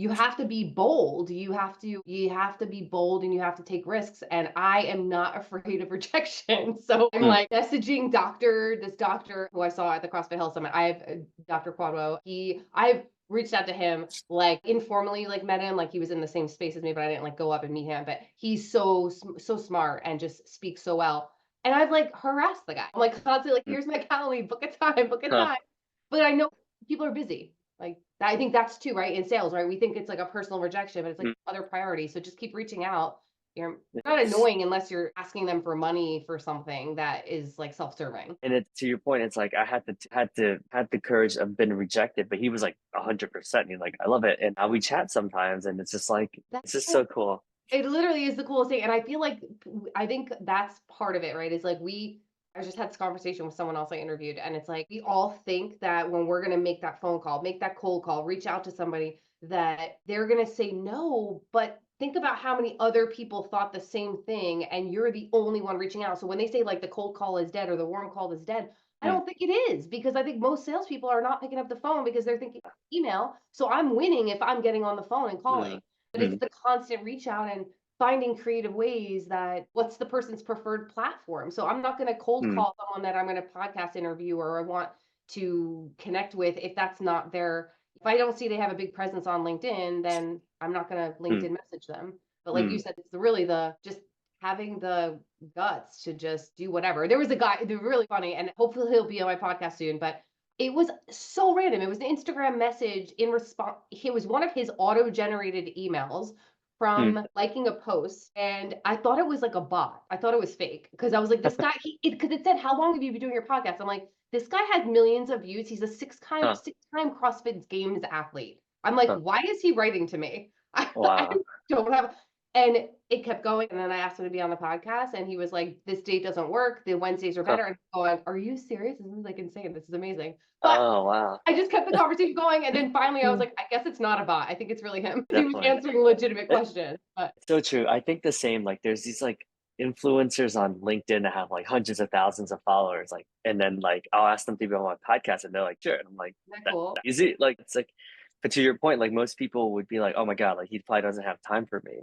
you have to be bold. You have to be bold and you have to take risks. And I am not afraid of rejection. So I'm Mm. like messaging this doctor who I saw at the CrossFit Health Summit. I have Dr. Quadwo. I've reached out to him like informally, like met him, like he was in the same space as me, but I didn't like go up and meet him. But he's so smart and just speaks so well. And I've like harassed the guy. I'm like constantly like, Mm. here's my calendar, book a time, book a Huh. time. But I know people are busy. Like I think that's too, right? In sales, right? We think it's like a personal rejection, but it's like Mm. other priorities. So just keep reaching out. You're Yeah. not annoying unless you're asking them for money for something that is like self-serving. And it to your point, it's like I had the courage of being rejected, but he was like 100%. He's like, I love it. And now we chat sometimes and it's just like That's it's just so so cool. It literally is the coolest thing, and I feel like I think that's part of it, right? Is like I just had this conversation with someone else I interviewed, and it's like we all think that when we're gonna make that phone call, make that cold call, reach out to somebody, that they're gonna say no. But think about how many other people thought the same thing, and you're the only one reaching out. So when they say like the cold call is dead or the warm call is dead, I Mm. don't think it is because I think most salespeople are not picking up the phone because they're thinking email. So I'm winning if I'm getting on the phone and calling. Mm. But it's Mm. the constant reach out and finding creative ways that what's the person's preferred platform. So I'm not going to cold Mm. call someone that I'm going to podcast interview or I want to connect with if that's not their if I don't see they have a big presence on LinkedIn, then I'm not going to Mm. LinkedIn message them. But like you Mm. said, it's really the just having the guts to just do whatever. There was a guy, they're really funny, and hopefully he'll be on my podcast soon, but it was so random. It was an Instagram message in response. It was one of his auto-generated emails Mm. from liking a post, and I thought it was like a bot. I thought it was fake because I was like, this guy, because it said, "How long have you been doing your podcast?" I'm like, this guy has millions of views. He's a Huh. six-time CrossFit Games athlete. I'm like, Huh. why is he writing to me? I Wow. don't have. And it kept going, and then I asked him to be on the podcast, and he was like, "This date doesn't work. The Wednesdays are Huh. better." And I'm going, "Are you serious? This is like insane. This is amazing." But Oh wow. I just kept the conversation going, and then finally I was Mm. like, "I guess it's not a bot. I think it's really him." He was Definitely. answering legitimate It, questions, but so true. I think the same. Like there's these like influencers on LinkedIn that have like hundreds of thousands of followers. Like, and then like I'll ask them to be on my podcast, and they're like, sure. And I'm like, isn't that that cool? easy. Like it's like, but to your point, like most people would be like, oh my god, like he probably doesn't have time for me.